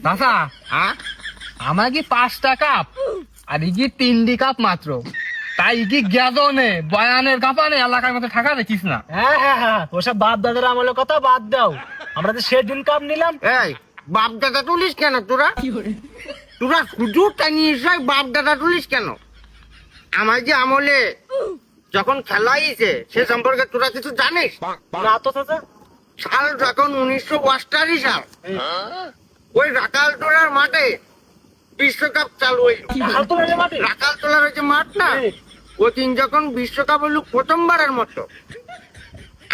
চাচা আমার কি 5টা কাপ আর ইগি 3টি কাপ মাত্র, তাই ইগি গেজো নে বয়ানের কাপানে এলাকার মধ্যে থাকা দেখিস না। হ্যাঁ ওসব বাপ দাদার আমলের কথা বাদ দাও, আমরা তো সেদিন কাপ নিলাম। এই বাপ দাদা তুলিস কেন তোরা? তোরা শুধু টানিস বাপ দাদা তুলিস কেন? আমার যে আমলে যখন খেলা হয়েছে সে সম্পর্কে তোরা কিছু জানিস? না তো চাচা। সাল যখন 1988 সাল ওই রাকালতলার মাঠে বিশ্বকাপ চালু হইল। রাকালতলার ওই যে মাঠ না, ওই দিন যখন বিশ্বকাপ হইল প্রথমবারের মতো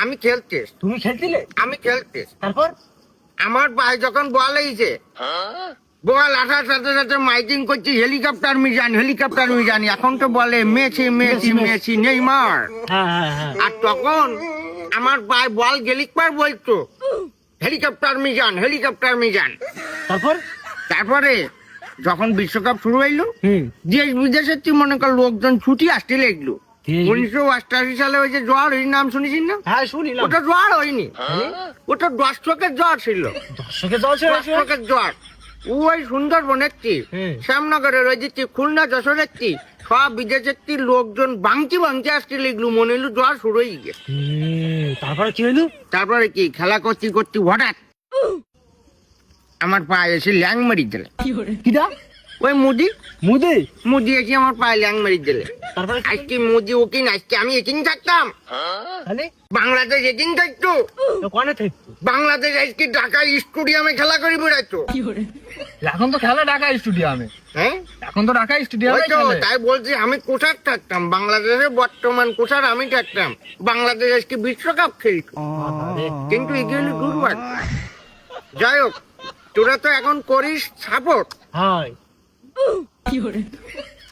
আমি খেলতে। তুমি খেলছিলে? আমি খেলতে। তারপর আমার ভাই যখন বল হয়েছে, বল আসার সাথে সাথে মাইকিং করছি হেলিকপ্টার মিজান, হেলিকপ্টার মিজান। এখন তো বলে মেসি মেসি মেসি নেইমার। আর তখন আমার ভাই বল গেলিকবার বলতো হেলিকপ্টার মিজান, হেলিকপ্টার মিজান। তারপরে যখন বিশ্বকাপ শুরু হইলো, দেশ বিদেশের তুই মনে কর লোকজন ছুটি আসতে লাগলো। 1988 সালে ওই যে জ্বর, ওই নাম শুনেছিস না? হ্যাঁ শুনিলাম। ওটা জ্বর হয়নি, ওটা দর্শকের জ্বর ছিল। দর্শকের জ্বর ওই সুন্দরবনের শ্যামনগরের ওই যে খুলনা যশোরের সব বিদেশের লোকজন বাংচি বাংচি আসতে লাগলো। মনে হলো জ্বর শুরু হয়ে গেছে। তারপরে কি হইলো? তারপরে কি খেলা করতে করতে হঠাৎ আমার পায়ে এসে ল্যাং মারি দিলে। কিটা? ওই মুদি মুদি মুদি এসে আমার পায়ে ল্যাং মারি দিলে। তারপরে আজকে মুদি ওকিন, আজকে আমি একিন থাকতাম, বাংলাদেশ একিন থাকতো। কোনে থাকতো? বাংলাদেশ আজকে ঢাকা স্টেডিয়ামে খেলা করি বেড়াইতো। এখন তো খেলা ঢাকা স্টেডিয়ামে। হ্যাঁ এখন তো ঢাকা স্টেডিয়ামে তাই বলছি আমি কোষার থাকতাম, বাংলাদেশে বর্তমান কোষার আমি থাকতাম। বাংলাদেশ আজকে বিশ্বকাপ খেলতো, কিন্তু এগুলি দুর্ভাগ। যাই হোক, তোরা তো এখন করিস সাপোর্ট।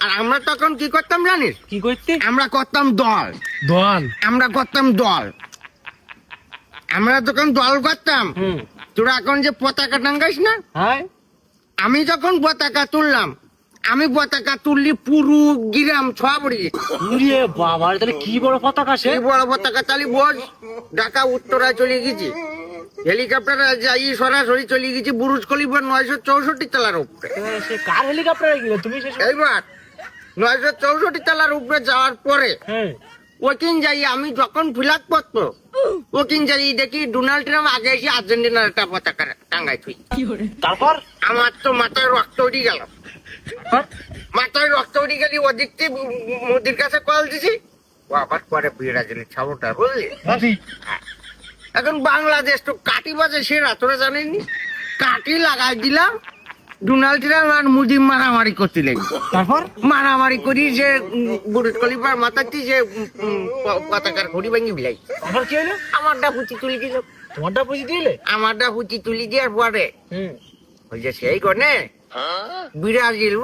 আর আমরা তখন কি করতাম জানিস? কি করতে? আমরা করতাম দল। আমরা করতাম দল। আমরা তখন দল করতাম। তোরা এখন যে পতাকা টাঙ্গাইস না, আমি যখন পতাকা তুললাম, আমি পতাকা তুললি পুরো গ্রাম ছড়িয়ে। বাবা, তাহলে কি বড় পতাকা! সে বড় পতাকা তালি বোঝ। ঢাকা উত্তরায় চলে গেছি, হেলিকপ্টারে যাই সরাসরি চলে গেছি বুরুজ খলিফার 964 তলার উপরে। সে কার হেলিকপ্টারে গেল? তুমি এইবার 964 তলার উপরে যাওয়ার পরে ওকিন যাই আমি যখন ফ্ল্যাগ পড়তো, ওকিন যাই দেখি ডোনাল্ড ট্রাম্প আগে এসে আর্জেন্টিনার একটা পতাকা টাঙ্গাই তুই। তারপর আমার তো মাথায় রক্ত উঠে গেল। মাথায় রক্ত উঠে গেলি, ওদিক থেকে মোদির কাছে কল দিছি, ও আবার পরে ব্রাজিলের ছাবটা বুঝলি। এখন বাংলাদেশ তো কাটি বাজে সেরা, তোরা জানেননি? কাটি লাগাই দিলাম, ডোনাল্ড ট্রাম্প আর মোদি মারামারি করতে লাগি। তারপর মারামারি করি যে বুরুজ খলিফার মাথাতে যে পতাকার ঘড়ি ভাঙি বিলাই। তারপর কি হলো? আমারটা পুঁচি তুলি দিল। তোমারটা বুঝি দিলে? আমারটা পুঁচি তুলি দেওয়ার পরে ওই যে সেই গনে ব্রাজিল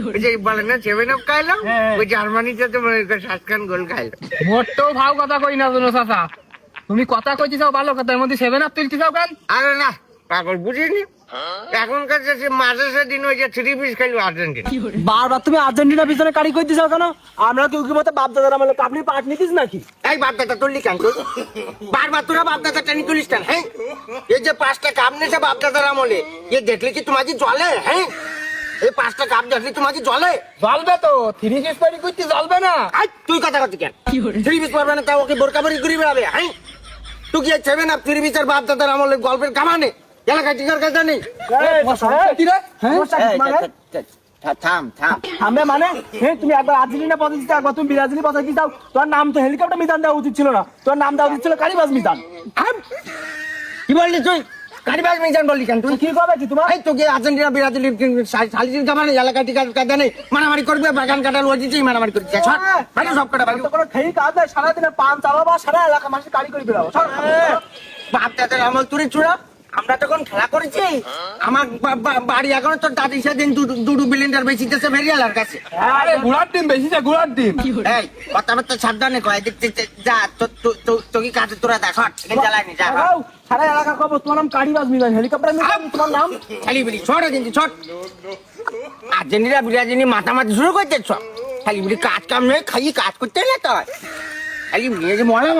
বুঝলি, বলে না 7 খাইলাম, ওই জার্মানিতে তো 7 গোল খাইলো। মোটেও ভাও কথা কই না জানো চাচা, তুমি কথা কইতে চাও ভালো কথা, এর মধ্যে 7 তুলতে চাও কেন? আরে না পাগল, বুঝিনি এখনকার যে মাঝে সেদিন ওই যে 3 পিস খাইলো আর্জেন্টিনা। বারবার তুমি আর্জেন্টিনা পিছনে কাড়ি কইতে চাও কেন? আমরা কি উকি মতো বাপ দাদার আমলে আপনি পাট নিতিস নাকি? এই বাপ দাদা তুললি কেন তুই? বারবার তোরা বাপ দাদা টানি তুলিস কেন? হ্যাঁ, এই যে 5টা কাপ নিয়েছে বাপ দাদার আমলে, এ দেখলে কি তোমার কি জ্বলে? হ্যাঁ, এই 5টা কাপ দেখলে তোমার কি জ্বলে? জ্বলবে তো, 3 পিস পারি কইতে জ্বলবে না? তুই কথা কথা কেন? 3 পিস পারবে না তাও ওকে বোরকাবারি করি বেড়াবে? হ্যাঁ, তুই কি 7 আপ 3 পিসের বাপ দাদার আমলে গল্পের কামানে এলাকায় টিকার কাজ নেই? থামবে মানে? তুমি একবার আর্জেন্টিনা পদে দিতে, একবার তুমি ব্রাজিল পদে দিতে দাও। তোর নাম তো হেলিকপ্টার মিজান দেওয়া উচিত ছিল না, তোর নাম দেওয়া উচিত ছিল কারিবাজ মিজান। কি বললি তুই? কারিবাজ মিজান বললি কেন তুই? কি করবে কি তোমার? এই তোকে আর্জেন্টিনা ব্রাজিল সালিসির কামানে এলাকায় টিকার কাজ নেই, মারামারি করবে, বাগান কাটাল ওদিকেই মারামারি করছে। সব কটা বাড়ি কোনো খেয়ে কাজ দেয়, সারাদিনে পান চালাবা, সারা এলাকা মানুষ কারি করে বেড়াবো। বাপ দাদার আমল তুলে চূড়া। আমরা তখন খেলা করেছি, আমার বাড়ি এখন তোর দাদি সেদিন দুটো বিলিন্ডার বেশিতেছে ভেরিয়ালার কাছে। আরে ঘোড়ার ডিম বেশিছে, ঘোড়ার ডিম। এই কথাবার্তা সাবধানে কয়, দেখতে যা তোকে কাছে তোরা দা শট জ্বালায়নি যা। সারা এলাকা খবর তোমার নাম কারিবাজ মিজান, হেলিকপ্টার মিজান তোমার নাম। খালি বিড়ি ছট কিন্তু ছট। আর্জেন্টিনা বিরাজিনি মাতামাতি শুরু করতে ছ, খালি বিড়ি কাজ কাম নেই, খালি কাজ করতে না তো খালি বিড়ি মরা